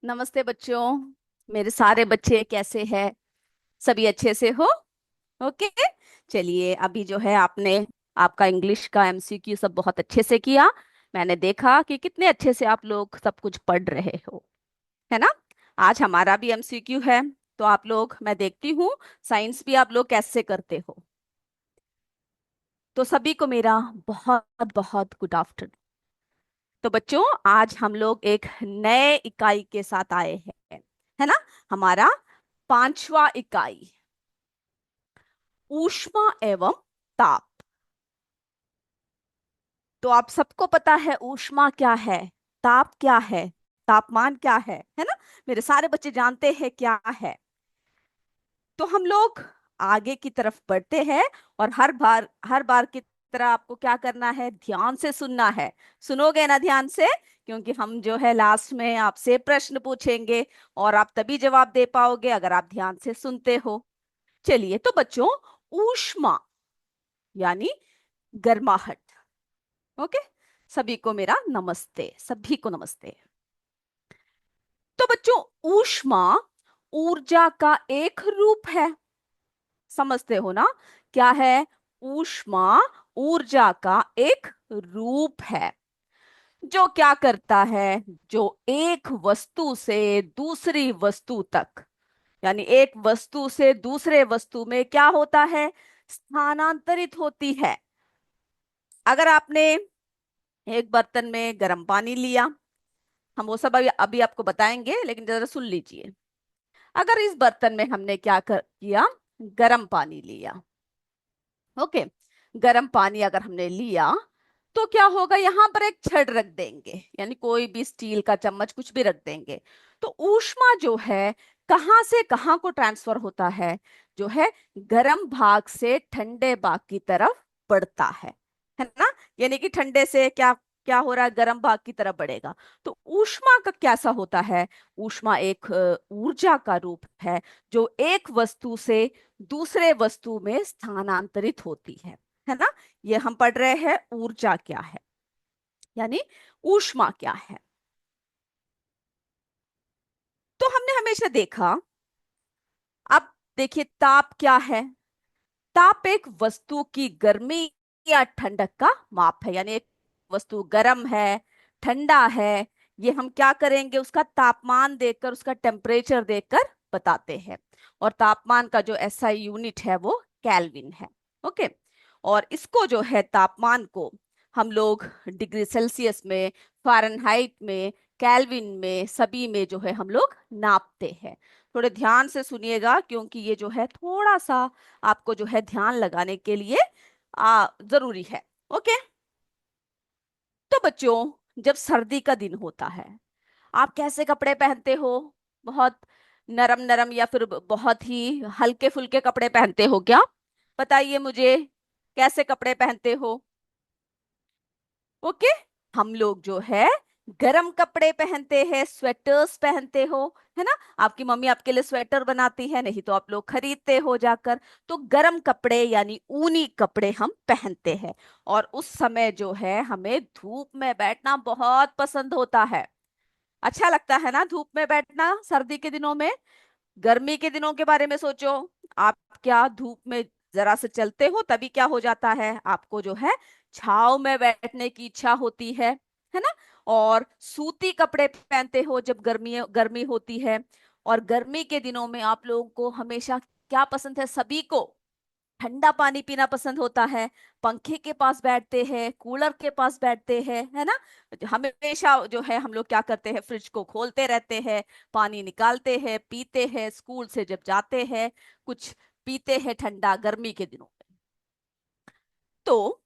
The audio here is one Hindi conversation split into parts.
नमस्ते बच्चों। मेरे सारे बच्चे कैसे हैं? सभी अच्छे से हो? ओके। चलिए, अभी जो है आपने आपका इंग्लिश का एमसीक्यू सब बहुत अच्छे से किया। मैंने देखा कि कितने अच्छे से आप लोग सब कुछ पढ़ रहे हो, है ना। आज हमारा भी एमसीक्यू है। तो आप लोग, मैं देखती हूँ साइंस भी आप लोग कैसे करते हो। तो सभी को मेरा बहुत बहुत गुड आफ्टरनून। तो बच्चों, आज हम लोग एक नए इकाई के साथ आए हैं, है ना। हमारा पांचवा इकाई, ऊष्मा एवं ताप। तो आप सबको पता है ऊष्मा क्या है, ताप क्या है, तापमान क्या है ना। मेरे सारे बच्चे जानते हैं क्या है। तो हम लोग आगे की तरफ बढ़ते हैं, और हर बार की तरह आपको क्या करना है, ध्यान से सुनना है। सुनोगे ना ध्यान से? क्योंकि हम जो है लास्ट में आपसे प्रश्न पूछेंगे, और आप तभी जवाब दे पाओगे अगर आप ध्यान से सुनते हो। चलिए, तो बच्चों, ऊष्मा यानी गर्माहट। ओके। सभी को मेरा नमस्ते, सभी को नमस्ते। तो बच्चों, ऊष्मा ऊर्जा का एक रूप है। समझते हो ना? क्या है? ऊष्मा ऊर्जा का एक रूप है जो क्या करता है, जो एक वस्तु से दूसरी वस्तु तक, यानी एक वस्तु से दूसरे वस्तु में क्या होता है, स्थानांतरित होती है। अगर आपने एक बर्तन में गर्म पानी लिया, हम वो सब अभी अभी आपको बताएंगे, लेकिन जरा सुन लीजिए। अगर इस बर्तन में हमने किया, गर्म पानी लिया। ओके। गर्म पानी अगर हमने लिया, तो क्या होगा, यहां पर एक छड़ रख देंगे, यानी कोई भी स्टील का चम्मच कुछ भी रख देंगे। तो ऊष्मा जो है कहां से कहां को ट्रांसफर होता है, जो है गर्म भाग से ठंडे भाग की तरफ बढ़ता है ना। यानी कि ठंडे से क्या क्या हो रहा है, गर्म भाग की तरफ बढ़ेगा। तो ऊष्मा का कैसा होता है? ऊष्मा एक ऊर्जा का रूप है जो एक वस्तु से दूसरे वस्तु में स्थानांतरित होती है ना। ये हम पढ़ रहे हैं ऊर्जा क्या है, यानी ऊष्मा क्या है। तो हमने हमेशा देखा, अब देखिए ताप क्या है। ताप एक वस्तु की गर्मी या ठंडक का माप है, यानी एक वस्तु गर्म है, ठंडा है, ये हम क्या करेंगे, उसका तापमान देकर, उसका टेम्परेचर देकर बताते हैं। और तापमान का जो एसआई यूनिट है वो केल्विन है। ओके। और इसको जो है तापमान को हम लोग डिग्री सेल्सियस में, फ़ारेनहाइट में, केल्विन में, सभी में जो है हम लोग नापते हैं। थोड़े ध्यान से सुनिएगा, क्योंकि ये जो है थोड़ा सा आपको जो है ध्यान लगाने के लिए जरूरी है। ओके। तो बच्चों, जब सर्दी का दिन होता है, आप कैसे कपड़े पहनते हो? बहुत नरम नरम या फिर बहुत ही हल्के फुल्के कपड़े पहनते हो क्या? बताइए मुझे, कैसे कपड़े पहनते हो? ओके। हम लोग जो है गर्म कपड़े पहनते हैं, स्वेटर्स पहनते हो, है ना। आपकी मम्मी आपके लिए स्वेटर बनाती है, नहीं तो आप लोग खरीदते हो जाकर। तो गर्म कपड़े यानी ऊनी कपड़े हम पहनते हैं। और उस समय जो है हमें धूप में बैठना बहुत पसंद होता है। अच्छा लगता है ना धूप में बैठना सर्दी के दिनों में। गर्मी के दिनों के बारे में सोचो। आप क्या धूप में जरा से चलते हो, तभी क्या हो जाता है, आपको जो है छाव में बैठने की इच्छा होती है ना। और सूती कपड़े पहनते हो जब गर्मी गर्मी होती है। और गर्मी के दिनों में आप लोगों को हमेशा क्या पसंद है, सभी को ठंडा पानी पीना पसंद होता है। पंखे के पास बैठते हैं, कूलर के पास बैठते हैं, है ना। हमेशा जो है हम लोग क्या करते हैं, फ्रिज को खोलते रहते हैं, पानी निकालते हैं, पीते हैं, स्कूल से जब जाते हैं कुछ पीते हैं ठंडा गर्मी के दिनों में। तो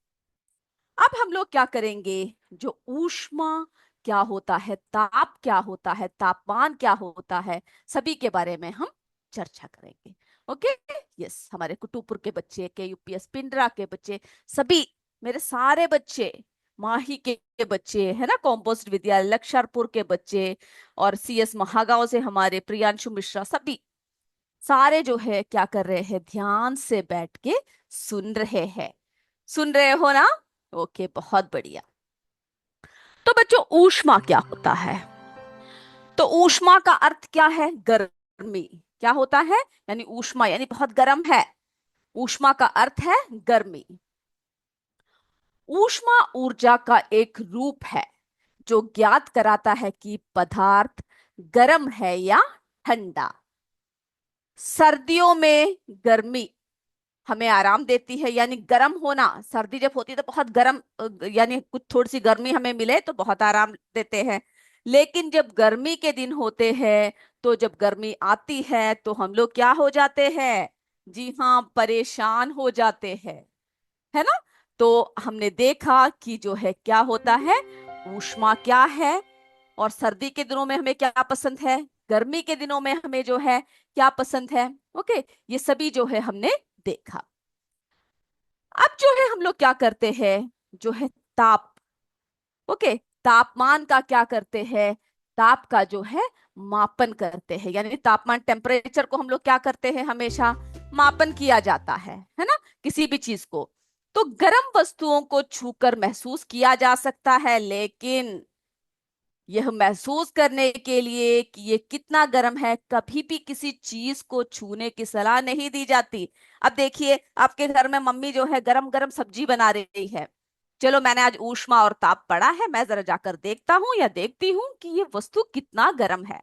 अब हम लोग क्या करेंगे, जो ऊष्मा क्या होता है, ताप क्या होता है, तापमान क्या होता है, सभी के बारे में हम चर्चा करेंगे। ओके। यस, हमारे कुटुपुर के बच्चे, के यूपीएस पिंडरा के बच्चे, सभी मेरे सारे बच्चे, माही के बच्चे, है ना, कॉम्पोस्ट विद्यालय लक्षरपुर के बच्चे, और सीएस महागांव से हमारे प्रियांशु मिश्रा, सभी सारे जो है क्या कर रहे हैं, ध्यान से बैठ के सुन रहे हैं। सुन रहे हो ना? ओके, बहुत बढ़िया। तो बच्चों, ऊष्मा क्या होता है? तो ऊष्मा का अर्थ क्या है? गर्मी। क्या होता है? यानी ऊष्मा यानी बहुत गर्म है। ऊष्मा का अर्थ है गर्मी। ऊष्मा ऊर्जा का एक रूप है जो ज्ञात कराता है कि पदार्थ गर्म है या ठंडा। सर्दियों में गर्मी हमें आराम देती है, यानी गर्म होना। सर्दी जब होती है तो बहुत गर्म, यानी कुछ थोड़ी सी गर्मी हमें मिले तो बहुत आराम देते हैं। लेकिन जब गर्मी के दिन होते हैं, तो जब गर्मी आती है तो हम लोग क्या हो जाते हैं? जी हाँ, परेशान हो जाते हैं, है ना। तो हमने देखा कि जो है क्या होता है, ऊष्मा क्या है, और सर्दी के दिनों में हमें क्या पसंद है, गर्मी के दिनों में हमें जो है क्या पसंद है। ओके, ये सभी जो है हमने देखा। अब जो है हम लोग क्या करते हैं, जो है ताप। ओके, तापमान का क्या करते हैं? ताप का जो है मापन करते हैं, यानी तापमान टेम्परेचर को हम लोग क्या करते हैं, हमेशा मापन किया जाता है ना, किसी भी चीज को। तो गर्म वस्तुओं को छूकर महसूस किया जा सकता है, लेकिन यह महसूस करने के लिए कि ये कितना गर्म है, कभी भी किसी चीज को छूने की सलाह नहीं दी जाती। अब देखिए, आपके घर में मम्मी जो है गरम गरम सब्जी बना रही है। चलो, मैंने आज ऊष्मा और ताप पढ़ा है, मैं जरा जाकर देखता हूँ या देखती हूँ कि ये वस्तु कितना गर्म है।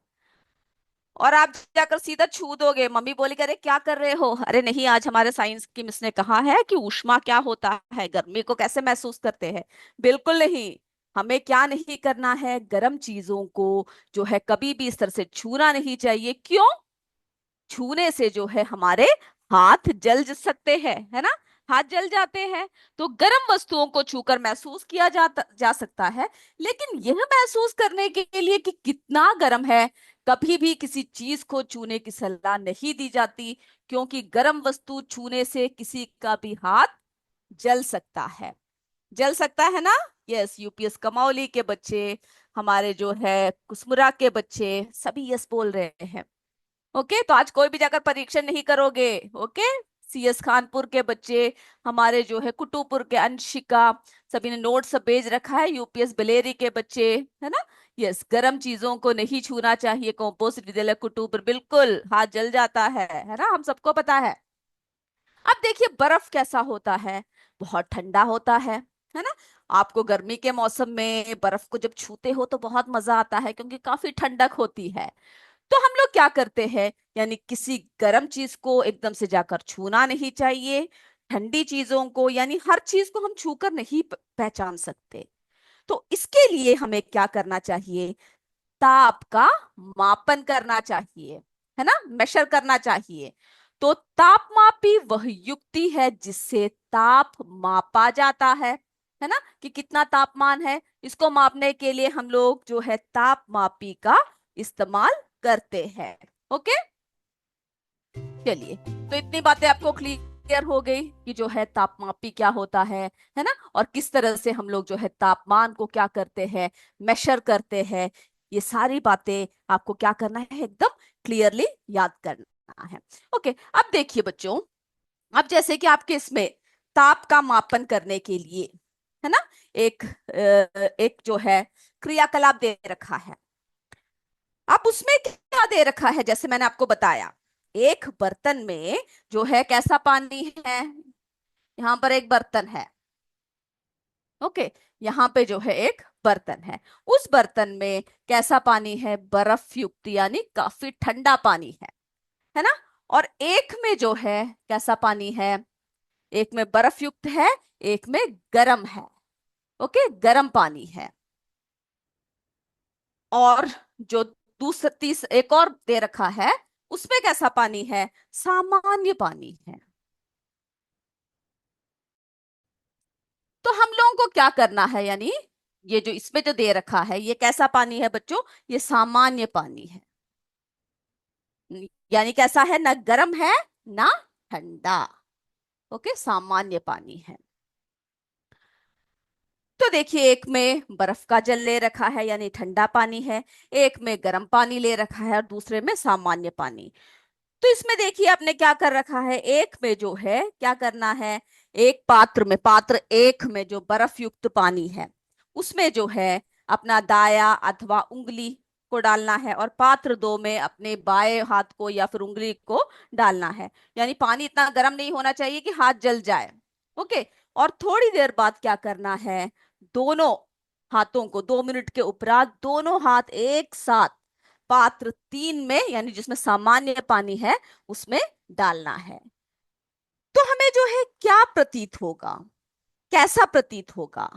और आप जाकर सीधा छू दोगे, मम्मी बोली, अरे क्या कर रहे हो? अरे नहीं, आज हमारे साइंस की मिस ने कहा है कि ऊष्मा क्या होता है, गर्मी को कैसे महसूस करते हैं। बिल्कुल नहीं। हमें क्या नहीं करना है, गर्म चीजों को जो है कभी भी इस तरह से छूना नहीं चाहिए। क्यों? छूने से जो है हमारे हाथ जल सकते हैं, है ना। हाथ जल जाते हैं। तो गर्म वस्तुओं को छूकर महसूस किया जा सकता है, लेकिन यह महसूस करने के लिए कि कितना गर्म है, कभी भी किसी चीज को छूने की सलाह नहीं दी जाती, क्योंकि गर्म वस्तु छूने से किसी का भी हाथ जल सकता है। जल सकता है ना। यस, यूपीएस कमौली के बच्चे, हमारे जो है कुसमुरा के बच्चे, सभी यस बोल रहे हैं। ओके, तो आज कोई भी जाकर परीक्षण नहीं करोगे। ओके, सीएस खानपुर के बच्चे, हमारे जो है कुटुपुर के अंशिका, सभी ने नोट सब भेज रखा है। यूपीएस बलेरी के बच्चे, है ना। यस, गर्म चीजों को नहीं छूना चाहिए। कॉम्पोजिट विद्यालय कुटुपुर, बिल्कुल हाथ जल जाता है ना, हम सबको पता है। अब देखिए, बर्फ कैसा होता है? बहुत ठंडा होता है ना। आपको गर्मी के मौसम में बर्फ को जब छूते हो तो बहुत मजा आता है, क्योंकि काफी ठंडक होती है। तो हम लोग क्या करते हैं, यानी किसी गर्म चीज को एकदम से जाकर छूना नहीं चाहिए। ठंडी चीजों को, यानी हर चीज को हम छूकर नहीं पहचान सकते। तो इसके लिए हमें क्या करना चाहिए? ताप का मापन करना चाहिए, है ना, मेशर करना चाहिए। तो तापमापी वह युक्ति है जिससे ताप मापा जाता है ना, कि कितना तापमान है। इसको मापने के लिए हम लोग जो है तापमापी का इस्तेमाल करते हैं। ओके, चलिए, तो इतनी बातें आपको क्लियर हो गई कि जो है तापमापी क्या होता है ना, और किस तरह से हम लोग जो है तापमान को क्या करते हैं, मेशर करते हैं। ये सारी बातें आपको क्या करना है, एकदम क्लियरली याद करना है। ओके, अब देखिए बच्चों, अब जैसे कि आपके इसमें ताप का मापन करने के लिए, है ना, एक जो है क्रियाकलाप दे रखा है। अब उसमें क्या दे रखा है, जैसे मैंने आपको बताया, एक बर्तन में जो है कैसा पानी है। यहाँ पर एक बर्तन है। ओके, यहाँ पे जो है एक बर्तन है। उस बर्तन में कैसा पानी है? बर्फ युक्त, यानी काफी ठंडा पानी है ना। और एक में जो है कैसा पानी है? एक में बर्फ युक्त है, एक में गर्म है। ओके, गर्म पानी है। और जो दूसरा तीस एक और दे रखा है, उसमें कैसा पानी है? सामान्य पानी है। तो हम लोगों को क्या करना है, यानी ये जो इसमें जो दे रखा है, ये कैसा पानी है बच्चों? ये सामान्य पानी है। यानी कैसा है? ना गर्म है ना ठंडा। ओके, सामान्य पानी है। तो देखिए, एक में बर्फ का जल ले रखा है, यानी ठंडा पानी है। एक में गर्म पानी ले रखा है और दूसरे में सामान्य पानी। तो इसमें देखिए आपने क्या कर रखा है, एक में जो है क्या करना है, एक पात्र में, पात्र एक में जो बर्फ युक्त पानी है, उसमें जो है अपना दाया अथवा उंगली को डालना है और पात्र 2 में अपने बाएं हाथ को या फिर उंगली को डालना है। यानी पानी इतना गर्म नहीं होना चाहिए कि हाथ जल जाए। ओके। और थोड़ी देर बाद क्या करना है, दोनों हाथों को 2 मिनट के उपरांत दोनों हाथ एक साथ पात्र 3 में, यानी जिसमें सामान्य पानी है, उसमें डालना है। तो हमें जो है क्या प्रतीत होगा, कैसा प्रतीत होगा?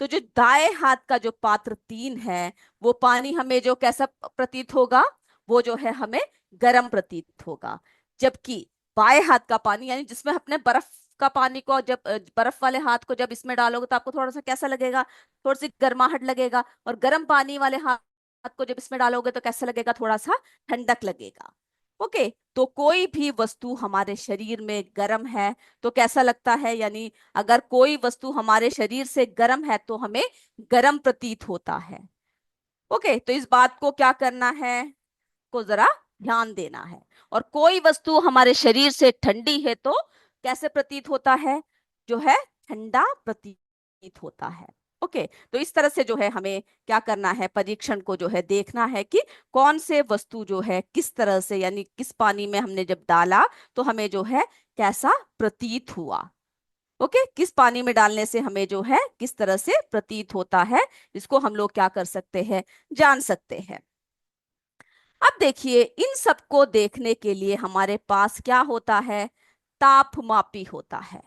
तो जो दाएं हाथ का जो पात्र 3 है, वो पानी हमें जो कैसा प्रतीत होगा, वो जो है हमें गर्म प्रतीत होगा। जबकि बाएं हाथ का पानी, यानी जिसमें अपने बर्फ का पानी को जब बर्फ वाले हाथ को जब इसमें डालोगे तो आपको थोड़ा सा कैसा लगेगा, थोड़ी सी गर्माहट लगेगा। और गर्म पानी वाले हाथ को जब इसमें डालोगे तो कैसा लगेगा, थोड़ा सा ठंडक लगेगा। ओके। तो कोई भी वस्तु हमारे शरीर में गर्म है तो कैसा लगता है, यानी अगर कोई वस्तु हमारे शरीर से गर्म है तो हमें गर्म प्रतीत होता है। ओके। तो इस बात को क्या करना है, को जरा ध्यान देना है। और कोई वस्तु हमारे शरीर से ठंडी है तो कैसे प्रतीत होता है, जो है ठंडा प्रतीत होता है। ओके। तो इस तरह से जो है हमें क्या करना है, परीक्षण को जो है देखना है कि कौन से वस्तु जो है किस तरह से, यानी किस पानी में हमने जब डाला तो हमें जो है कैसा प्रतीत हुआ। ओके। किस पानी में डालने से हमें जो है किस तरह से प्रतीत होता है, इसको हम लोग क्या कर सकते हैं, जान सकते हैं। अब देखिए, इन सबको देखने के लिए हमारे पास क्या होता है, तापमापी होता है।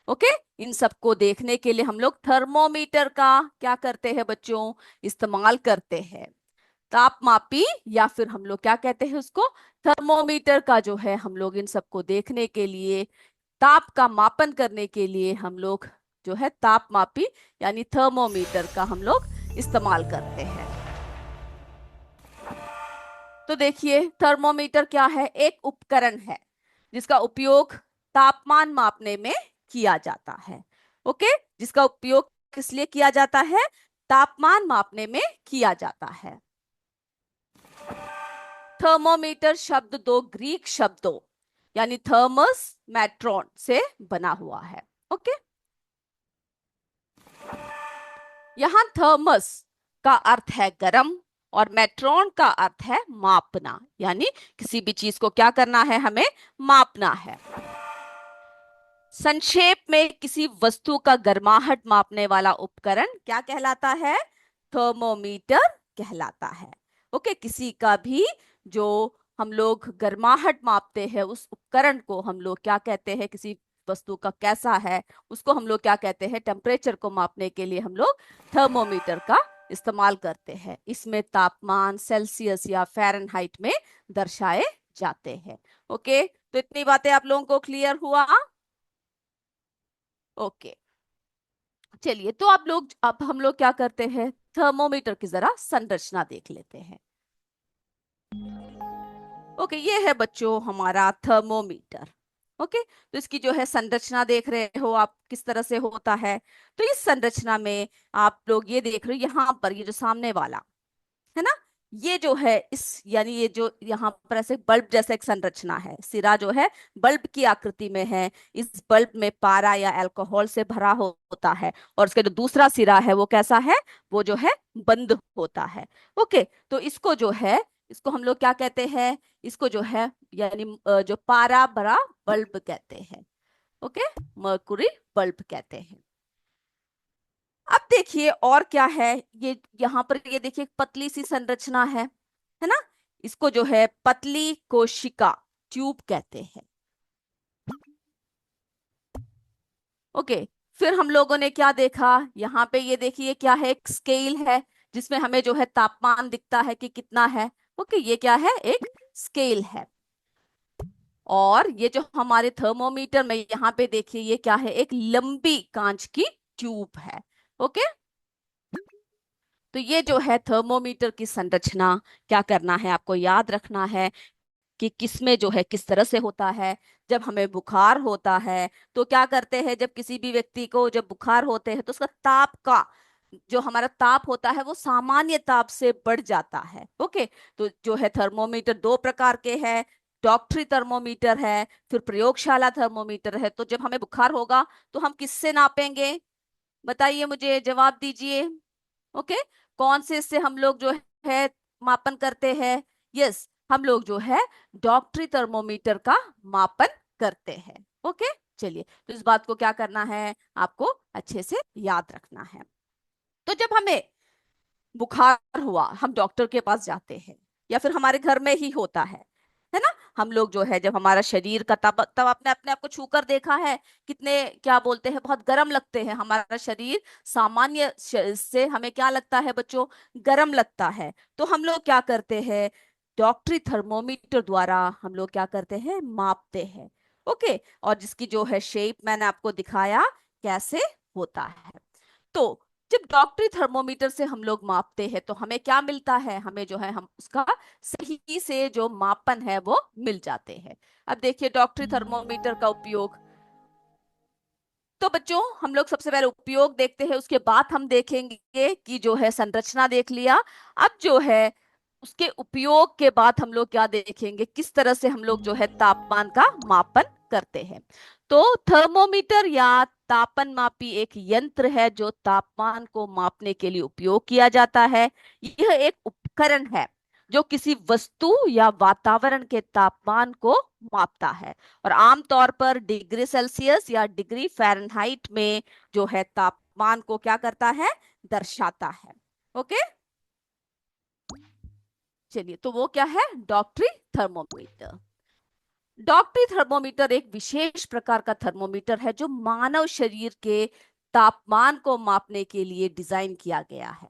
ओके। इन सबको देखने के लिए हम लोग थर्मोमीटर का क्या करते हैं बच्चों, इस्तेमाल करते हैं। तापमापी या फिर हम लोग क्या कहते हैं उसको, थर्मोमीटर का जो है हम लोग इन सबको देखने के लिए, ताप का मापन करने के लिए हम लोग जो है तापमापी यानी थर्मोमीटर का हम लोग इस्तेमाल करते हैं। तो देखिए, थर्मोमीटर क्या है, एक उपकरण है जिसका उपयोग तापमान मापने में किया जाता है। ओके। जिसका उपयोग किस लिए किया जाता है, तापमान मापने में किया जाता है। थर्मोमीटर शब्द 2 ग्रीक शब्दों यानी थर्मस मैट्रॉन से बना हुआ है। ओके। यहां थर्मस का अर्थ है गर्म और मेट्रॉन का अर्थ है मापना, यानी किसी भी चीज को क्या करना है, हमें मापना है। संक्षेप में किसी वस्तु का गर्माहट मापने वाला उपकरण क्या कहलाता है, थर्मोमीटर कहलाता है। ओके। किसी का भी जो हम लोग गर्माहट मापते हैं उस उपकरण को हम लोग क्या कहते हैं, किसी वस्तु का कैसा है उसको हम लोग क्या कहते हैं, टेम्परेचर को मापने के लिए हम लोग थर्मोमीटर का इस्तेमाल करते हैं। इसमें तापमान सेल्सियस या फ़ारेनहाइट में दर्शाए जाते हैं। ओके। तो इतनी बातें आप लोगों को क्लियर हुआ? ओके। चलिए, तो आप लोग, अब हम लोग क्या करते हैं, थर्मोमीटर की जरा संरचना देख लेते हैं। ओके। ये है बच्चों हमारा थर्मोमीटर। ओके। तो इसकी जो है संरचना देख रहे हो आप किस तरह से होता है। तो इस संरचना में आप लोग ये देख रहे हो, यहाँ पर ये जो सामने वाला है ना, ये जो है इस, यानी ये जो यहाँ पर ऐसे बल्ब जैसा एक संरचना है, सिरा जो है बल्ब की आकृति में है। इस बल्ब में पारा या अल्कोहल से भरा होता है और उसका जो दूसरा सिरा है वो कैसा है, वो जो है बंद होता है। ओके। तो इसको जो है, इसको हम लोग क्या कहते हैं, इसको जो है यानी जो पारा भरा बल्ब कहते हैं। ओके। मर्कुरी बल्ब कहते हैं। अब देखिए और क्या है, ये यहाँ पर ये देखिए पतली सी संरचना है ना, इसको जो है पतली कोशिका ट्यूब कहते हैं। ओके। फिर हम लोगों ने क्या देखा, यहाँ पे ये देखिए क्या है, एक स्केल है जिसमें हमें जो है तापमान दिखता है कि कितना है। ओके। ये क्या है, एक स्केल है। और ये जो हमारे थर्मोमीटर में यहाँ पे देखिए ये क्या है, एक लंबी कांच की ट्यूब है। ओके। तो ये जो है थर्मोमीटर की संरचना, क्या करना है आपको याद रखना है कि किसमें जो है किस तरह से होता है। जब हमें बुखार होता है तो क्या करते हैं, जब किसी भी व्यक्ति को जब बुखार होते हैं तो उसका ताप का जो हमारा ताप होता है वो सामान्य ताप से बढ़ जाता है। ओके। तो जो है थर्मोमीटर 2 प्रकार के हैं, डॉक्टरी थर्मोमीटर है, फिर प्रयोगशाला थर्मोमीटर है। तो जब हमें बुखार होगा तो हम किससे नापेंगे, बताइए मुझे, जवाब दीजिए। ओके। कौन से इससे हम लोग जो है मापन करते हैं? यस, हम लोग जो है डॉक्टरी थर्मोमीटर का मापन करते हैं। ओके, चलिए, तो इस बात को क्या करना है, आपको अच्छे से याद रखना है। तो जब हमें बुखार हुआ, हम डॉक्टर के पास जाते हैं, या फिर हमारे घर में ही होता है ना? हम लोग जो है जब हमारा शरीर का तब तब आपने अपने आप को छू कर देखा है, कितने क्या बोलते हैं, बहुत गर्म लगते हैं हमारा शरीर। सामान्य से हमें क्या लगता है बच्चों, गर्म लगता है। तो हम लोग क्या करते हैं, डॉक्टरी थर्मोमीटर द्वारा हम लोग क्या करते हैं, मापते हैं। ओके, और जिसकी जो है शेप मैंने आपको दिखाया कैसे होता है। तो जब डॉक्टरी थर्मोमीटर से हम लोग मापते हैं तो हमें क्या मिलता है, हमें जो है हम उसका सही से जो मापन है वो मिल जाते हैं। अब देखिए डॉक्टरी थर्मोमीटर का उपयोग। तो बच्चों हम लोग सबसे पहले उपयोग देखते हैं, उसके बाद हम देखेंगे कि जो है संरचना देख लिया। अब जो है उसके उपयोग के बाद हम लोग क्या देखेंगे, किस तरह से हम लोग जो है तापमान का मापन करते हैं। तो थर्मोमीटर या तापन मापी एक यंत्र है जो तापमान को मापने के लिए उपयोग किया जाता है। यह एक उपकरण है जो किसी वस्तु या वातावरण के तापमान को मापता है, और आमतौर पर डिग्री सेल्सियस या डिग्री फ़ारेनहाइट में जो है तापमान को क्या करता है, दर्शाता है। ओके, चलिए, तो वो क्या है, डॉक्टरी थर्मोमीटर। डॉक्टरी थर्मोमीटर एक विशेष प्रकार का थर्मोमीटर है जो मानव शरीर के तापमान को मापने के लिए डिजाइन किया गया है।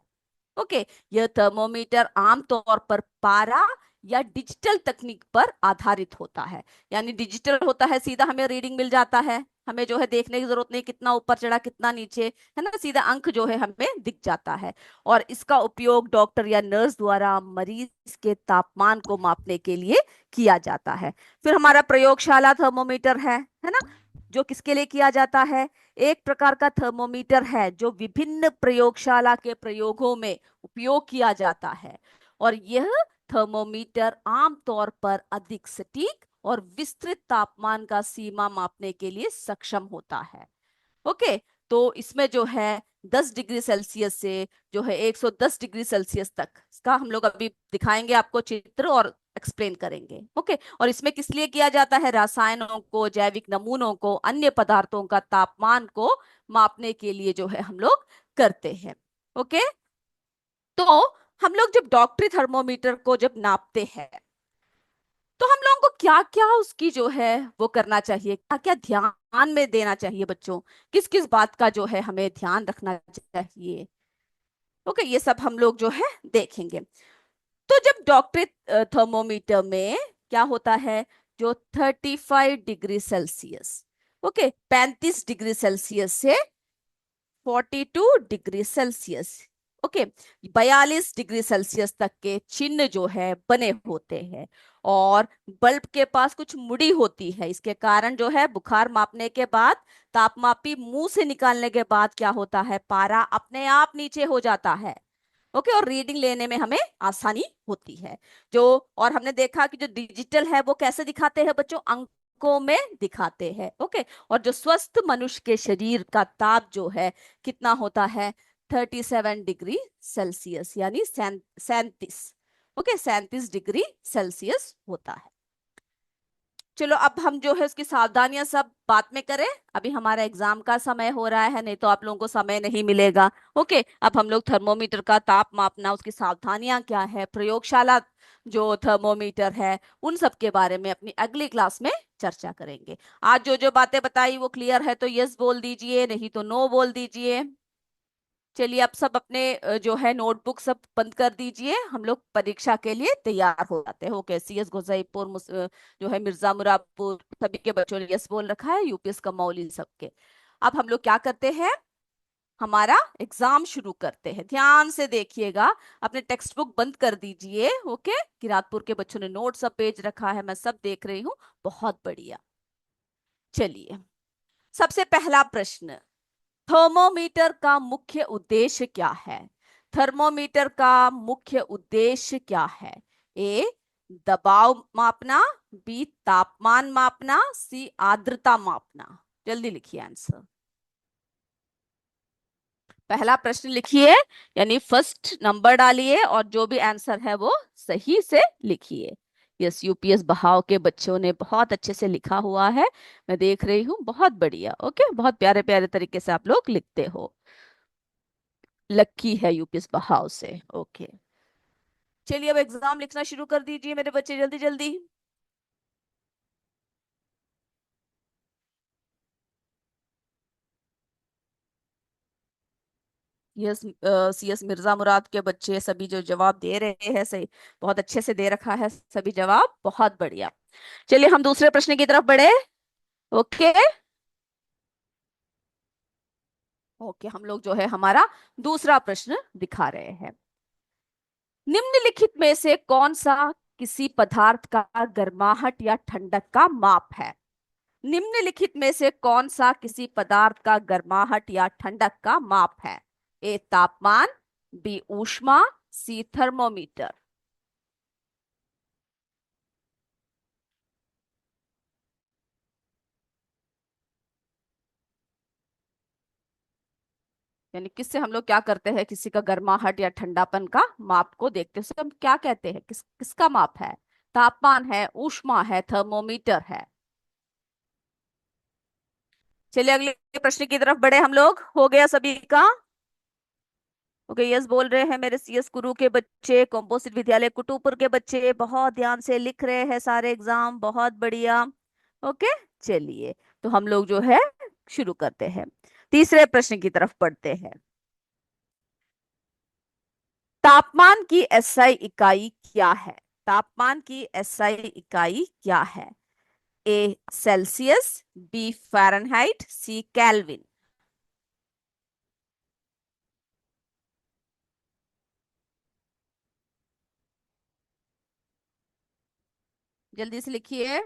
ओके, यह थर्मोमीटर आमतौर पर पारा या डिजिटल तकनीक पर आधारित होता है। यानी डिजिटल होता है, सीधा हमें रीडिंग मिल जाता है, हमें जो है देखने की जरूरत नहीं कितना ऊपर चढ़ा कितना नीचे, है ना, सीधा अंक जो है हमें दिख जाता है। और इसका उपयोग डॉक्टर या नर्स द्वारा मरीज के तापमान को मापने के लिए किया जाता है। फिर हमारा प्रयोगशाला थर्मोमीटर है ना, जो किसके लिए किया जाता है, एक प्रकार का थर्मोमीटर है जो विभिन्न प्रयोगशाला के प्रयोगों में उपयोग किया जाता है। और यह थर्मोमीटर आमतौर पर अधिक सटीक और विस्तृत तापमान का सीमा मापने के लिए सक्षम होता है। ओके, तो इसमें जो है 10 डिग्री सेल्सियस से जो है 110 डिग्री सेल्सियस तक, इसका हम लोग अभी दिखाएंगे आपको चित्र और एक्सप्लेन करेंगे। ओके, और इसमें किस लिए किया जाता है, रसायनों को, जैविक नमूनों को, अन्य पदार्थों का तापमान को मापने के लिए जो है हम लोग करते हैं। ओके, तो हम लोग जब डॉक्टरी थर्मोमीटर को जब नापते हैं तो हम लोगों को क्या क्या उसकी जो है वो करना चाहिए, क्या क्या ध्यान में देना चाहिए बच्चों, किस किस बात का जो है हमें ध्यान रखना चाहिए। ओके, ये सब हम लोग जो है देखेंगे। तो जब डॉक्टरी थर्मोमीटर में क्या होता है, जो 35 degree Celsius, okay, 35 degree Celsius से 42 degree Celsius, okay, 42 degree Celsius तक के चिन्ह जो है बने होते हैं। और बल्ब के पास कुछ मुड़ी होती है, इसके कारण जो है बुखार मापने के बाद, तापमापी मुंह से निकालने के बाद क्या होता है, पारा अपने आप नीचे हो जाता है। ओके, और रीडिंग लेने में हमें आसानी होती है। जो, और हमने देखा कि जो डिजिटल है वो कैसे दिखाते हैं बच्चों, अंकों में दिखाते हैं। ओके, और जो स्वस्थ मनुष्य के शरीर का ताप जो है कितना होता है, 37 डिग्री सेल्सियस, यानी 37, ओके, 37 डिग्री सेल्सियस होता है। चलो, अब हम जो है उसकी सावधानियां सब बाद में करें, अभी हमारा एग्जाम का समय हो रहा है, नहीं तो आप लोगों को समय नहीं मिलेगा। ओके, अब हम लोग थर्मोमीटर का ताप मापना, उसकी सावधानियां क्या है, प्रयोगशाला जो थर्मोमीटर है, उन सब के बारे में अपनी अगली क्लास में चर्चा करेंगे। आज जो जो बातें बताई वो क्लियर है तो यस बोल दीजिए, नहीं तो नो बोल दीजिए। चलिए, आप सब अपने जो है नोटबुक सब बंद कर दीजिए, हम लोग परीक्षा के लिए तैयार हो जाते हैं। ओके, सीएस गोसाईपुर, जो है मिर्जा मुरादपुर, सभी के बच्चों ने यस बोल रखा है, यूपीएस कमौली सबके। अब हम लोग क्या करते हैं, हमारा एग्जाम शुरू करते हैं। ध्यान से देखिएगा, अपने टेक्स्ट बुक बंद कर दीजिए। ओके, किरातपुर के बच्चों ने नोट सब पेज रखा है, मैं सब देख रही हूँ, बहुत बढ़िया। चलिए, सबसे पहला प्रश्न, थर्मोमीटर का मुख्य उद्देश्य क्या है? थर्मोमीटर का मुख्य उद्देश्य क्या है? ए, दबाव मापना, बी, तापमान मापना, सी, आर्द्रता मापना। जल्दी लिखिए आंसर। पहला प्रश्न लिखिए, यानी फर्स्ट नंबर डालिए और जो भी आंसर है वो सही से लिखिए। यस, यूपीएस बहाव के बच्चों ने बहुत अच्छे से लिखा हुआ है, मैं देख रही हूँ। बहुत बढ़िया। ओके, बहुत प्यारे प्यारे तरीके से आप लोग लिखते हो। लक्की है यूपीएस बहाव से। ओके, चलिए अब एग्जाम लिखना शुरू कर दीजिए मेरे बच्चे, जल्दी जल्दी। यस, सीएस मिर्जा मुराद के बच्चे सभी जो जवाब दे रहे हैं सही, बहुत अच्छे से दे रखा है सभी जवाब, बहुत बढ़िया। चलिए हम दूसरे प्रश्न की तरफ बढ़े। ओके। ओके, हम लोग जो है हमारा दूसरा प्रश्न दिखा रहे हैं। निम्नलिखित में से कौन सा किसी पदार्थ का गर्माहट या ठंडक का माप है? निम्नलिखित में से कौन सा किसी पदार्थ का गर्माहट या ठंडक का माप है? ए तापमान, बी ऊष्मा, सी थर्मोमीटर। यानी किससे हम लोग क्या करते हैं, किसी का गर्माहट या ठंडापन का माप को देखते हैं, उसे हम क्या कहते हैं, किसका माप है? तापमान है, ऊष्मा है, थर्मोमीटर है। चलिए अगले प्रश्न की तरफ बढ़े हम लोग। हो गया सभी का? ओके, यस बोल रहे हैं मेरे सीएस गुरु के बच्चे, कॉम्पोजिट विद्यालय कुटुपुर के बच्चे, बहुत ध्यान से लिख रहे हैं सारे एग्जाम, बहुत बढ़िया। ओके, चलिए तो हम लोग जो है शुरू करते हैं, तीसरे प्रश्न की तरफ बढ़ते हैं। तापमान की एसआई इकाई क्या है? तापमान की एसआई इकाई क्या है? ए सेल्सियस, बी फ़ारेनहाइट, सी केल्विन। जल्दी से लिखिए।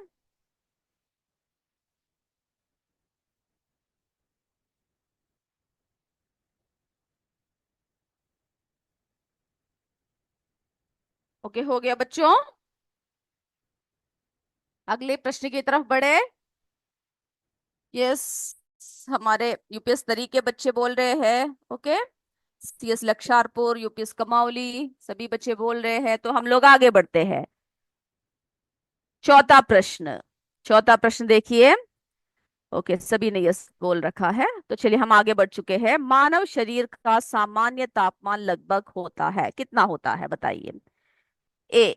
ओके, हो गया बच्चों। अगले प्रश्न की तरफ बढ़े। यस, हमारे यूपीएस तरी के बच्चे बोल रहे हैं। ओके, सीएस लक्षारपुर, यूपीएस कमावली, सभी बच्चे बोल रहे हैं, तो हम लोग आगे बढ़ते हैं। चौथा प्रश्न, चौथा प्रश्न देखिए। ओके, सभी ने यस बोल रखा है, तो चलिए हम आगे बढ़ चुके हैं। मानव शरीर का सामान्य तापमान लगभग होता है, कितना होता है बताइए? ए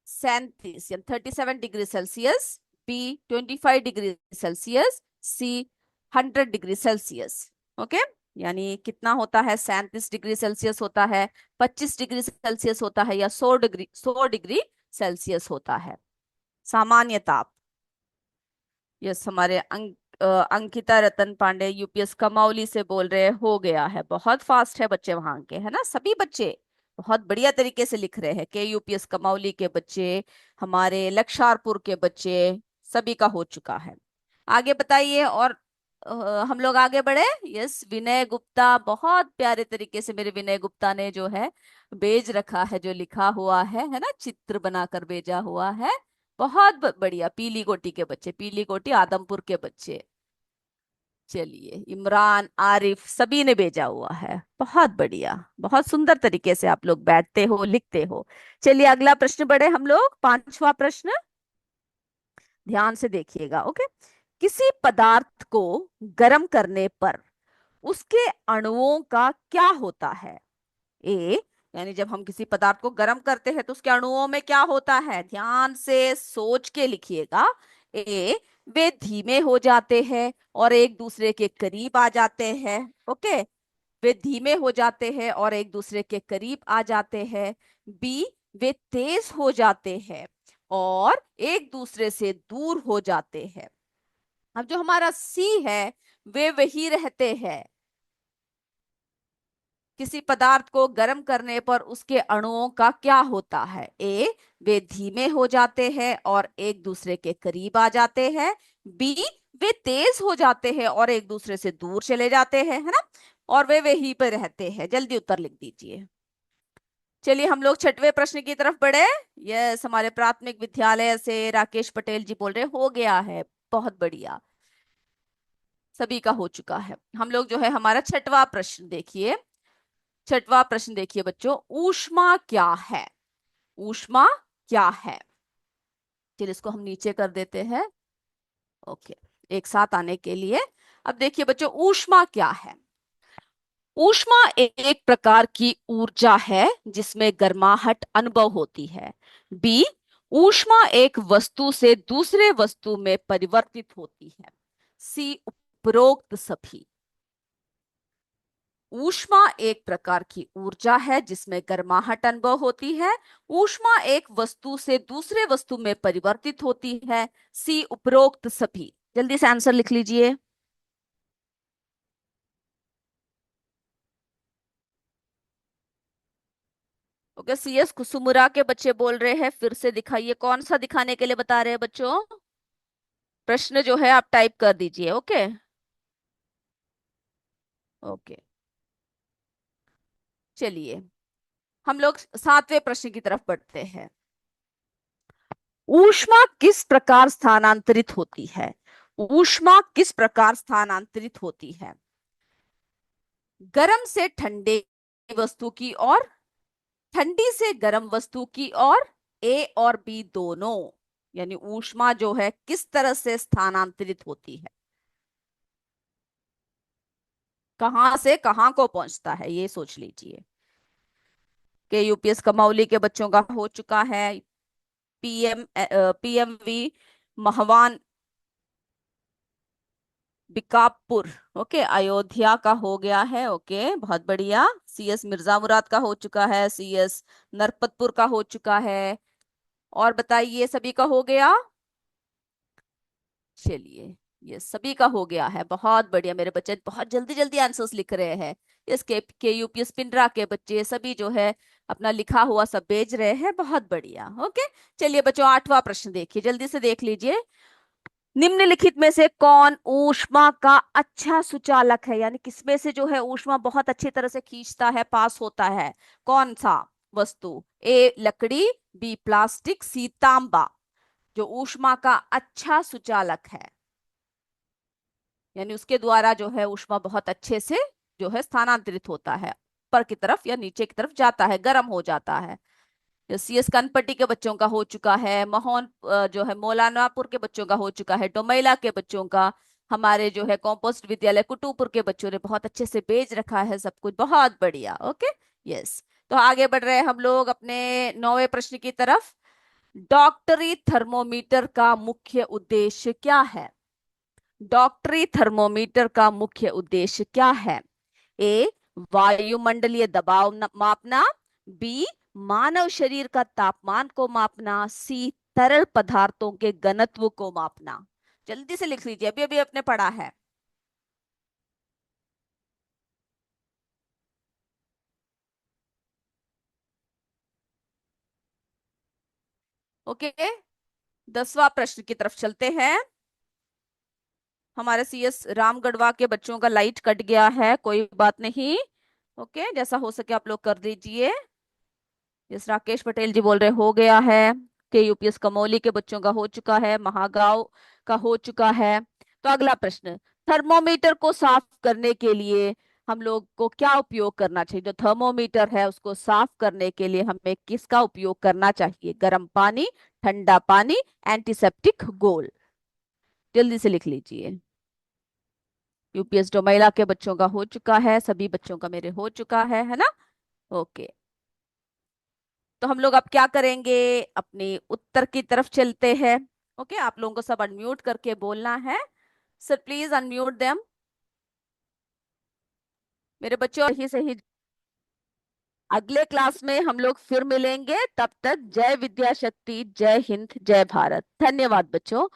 37 या 37 degree Celsius, B 25 degree Celsius, C 100 degree Celsius. Okay, यानी कितना होता है? 37 डिग्री सेल्सियस होता है, 25 डिग्री सेल्सियस होता है, या 100 डिग्री सेल्सियस होता है सामान्य ताप। यस, हमारे अंकिता रतन पांडे यूपीएस कमाउली से बोल रहे हैं। हो गया है, बहुत फास्ट है बच्चे वहां के, है ना? सभी बच्चे बहुत बढ़िया तरीके से लिख रहे हैं, के यूपीएस कमाउली के बच्चे, हमारे लक्षारपुर के बच्चे, सभी का हो चुका है। आगे बताइए। और हम लोग आगे बढ़े। यस, विनय गुप्ता, बहुत प्यारे तरीके से मेरे विनय गुप्ता ने जो है भेज रखा है, जो लिखा हुआ है ना, चित्र बनाकर भेजा हुआ है। बहुत बढ़िया, पीली कोटी के बच्चे, पीली कोटी आदमपुर के बच्चे। चलिए, इमरान, आरिफ, सभी ने भेजा हुआ है, बहुत बढ़िया। बहुत सुंदर तरीके से आप लोग बैठते हो, लिखते हो। चलिए अगला प्रश्न बढ़े हम लोग, पांचवा प्रश्न, ध्यान से देखिएगा। ओके, किसी पदार्थ को गर्म करने पर उसके अणुओं का क्या होता है? ए, यानी जब हम किसी पदार्थ को गर्म करते हैं तो उसके अणुओं में क्या होता है? ध्यान से सोच के लिखिएगा। ए, वे धीमे हो जाते हैं और एक दूसरे के करीब आ जाते हैं। ओके, वे धीमे हो जाते हैं और एक दूसरे के करीब आ जाते हैं। बी, वे तेज हो जाते हैं और एक दूसरे से दूर हो जाते हैं। अब जो हमारा सी है, वे वही रहते हैं। किसी पदार्थ को गर्म करने पर उसके अणुओं का क्या होता है? ए, वे धीमे हो जाते हैं और एक दूसरे के करीब आ जाते हैं। बी, वे तेज हो जाते हैं और एक दूसरे से दूर चले जाते हैं, है ना? और वे वहीं पर रहते हैं। जल्दी उत्तर लिख दीजिए। चलिए हम लोग छठवें प्रश्न की तरफ बढ़े। यस, हमारे प्राथमिक विद्यालय से राकेश पटेल जी बोल रहे, हो गया है, बहुत बढ़िया। सभी का हो चुका है। हम लोग जो है हमारा छठवां प्रश्न देखिए। छठवां प्रश्न देखिए बच्चों, ऊष्मा क्या है? ऊष्मा क्या है? चलिए इसको हम नीचे कर देते हैं। ओके, एक साथ आने के लिए। अब देखिए बच्चों, ऊष्मा क्या है? ऊष्मा एक प्रकार की ऊर्जा है जिसमें गर्माहट अनुभव होती है। बी, ऊष्मा एक वस्तु से दूसरे वस्तु में परिवर्तित होती है। सी, उपरोक्त सभी। ऊष्मा एक प्रकार की ऊर्जा है जिसमें गर्माहट अनुभव होती है। ऊष्मा एक वस्तु से दूसरे वस्तु में परिवर्तित होती है। सी, उपरोक्त सभी। जल्दी से आंसर लिख लीजिए। ओके, सीएस कुसुमुरा के बच्चे बोल रहे हैं, फिर से दिखाइए। कौन सा दिखाने के लिए बता रहे हैं बच्चों? प्रश्न जो है आप टाइप कर दीजिए। ओके। ओके, चलिए हम लोग सातवें प्रश्न की तरफ बढ़ते हैं। ऊष्मा किस प्रकार स्थानांतरित होती है? ऊष्मा किस प्रकार स्थानांतरित होती है? गर्म से ठंडे वस्तु की ओर, ठंडी से गर्म वस्तु की ओर, ए और बी दोनों। यानी ऊष्मा जो है किस तरह से स्थानांतरित होती है, कहां से कहां को पहुंचता है, ये सोच लीजिए। के यूपीएस कमौली के बच्चों का हो चुका है। पीएमवी महवान बिकापुर, ओके, अयोध्या का हो गया है। ओके, बहुत बढ़िया। सीएस मिर्जा मुराद का हो चुका है। सीएस नरपतपुर का हो चुका है। और बताइए, सभी का हो गया? चलिए, ये सभी का हो गया है। बहुत बढ़िया, मेरे बच्चे बहुत जल्दी जल्दी आंसर्स लिख रहे हैं। इस के यूपीएस पिंडरा के बच्चे सभी जो है अपना लिखा हुआ सब भेज रहे हैं। बहुत बढ़िया। ओके, चलिए बच्चों, आठवां प्रश्न देखिए, जल्दी से देख लीजिए। निम्नलिखित में से कौन ऊष्मा का अच्छा सुचालक है? यानी किसमें से जो है ऊष्मा बहुत अच्छी तरह से खींचता है, पास होता है? कौन सा वस्तु? ए लकड़ी, बी प्लास्टिक, सी तांबा। जो ऊष्मा का अच्छा सुचालक है, यानी उसके द्वारा जो है ऊष्मा बहुत अच्छे से जो है स्थानांतरित होता है, ऊपर की तरफ या नीचे की तरफ जाता है, गर्म हो जाता है। सीएस कनपट्टी के बच्चों का हो चुका है। मोहन जो है मौलानापुर के बच्चों का हो चुका है। डोमैला के बच्चों का, हमारे जो है कॉम्पोस्ट विद्यालय कुटुपुर के बच्चों ने बहुत अच्छे से भेज रखा है सब कुछ। बहुत बढ़िया। Okay, yes. तो आगे बढ़ रहे हैं हम लोग अपने नौवें प्रश्न की तरफ। डॉक्टरी थर्मोमीटर का मुख्य उद्देश्य क्या है? डॉक्टरी थर्मोमीटर का मुख्य उद्देश्य क्या है? ए, वायुमंडलीय दबाव मापना। बी, मानव शरीर का तापमान को मापना। सी, तरल पदार्थों के घनत्व को मापना। जल्दी से लिख लीजिए, अभी अभी आपने पढ़ा है। ओके, 10वां प्रश्न की तरफ चलते हैं। हमारे सीएस रामगढ़वा के बच्चों का लाइट कट गया है, कोई बात नहीं। ओके, जैसा हो सके आप लोग कर दीजिए। यस, राकेश पटेल जी बोल रहे हो गया है। के यूपीएस कमौली के बच्चों का हो चुका है। महागांव का हो चुका है। तो अगला प्रश्न, थर्मोमीटर को साफ करने के लिए हम लोग को क्या उपयोग करना चाहिए? जो थर्मोमीटर है उसको साफ करने के लिए हमें किसका उपयोग करना चाहिए? गर्म पानी, ठंडा पानी, एंटीसेप्टिक घोल। जल्दी से लिख लीजिए। यूपीएस डोमैला के बच्चों का हो चुका है, सभी बच्चों का मेरे हो चुका है ना? ओके, तो हम लोग अब क्या करेंगे, अपने उत्तर की तरफ चलते हैं। ओके, आप लोगों को सब अनम्यूट करके बोलना है। Sir please unmute them. मेरे बच्चों ही सही। अगले क्लास में हम लोग फिर मिलेंगे, तब तक जय विद्या शक्ति, जय हिंद, जय भारत। धन्यवाद बच्चों।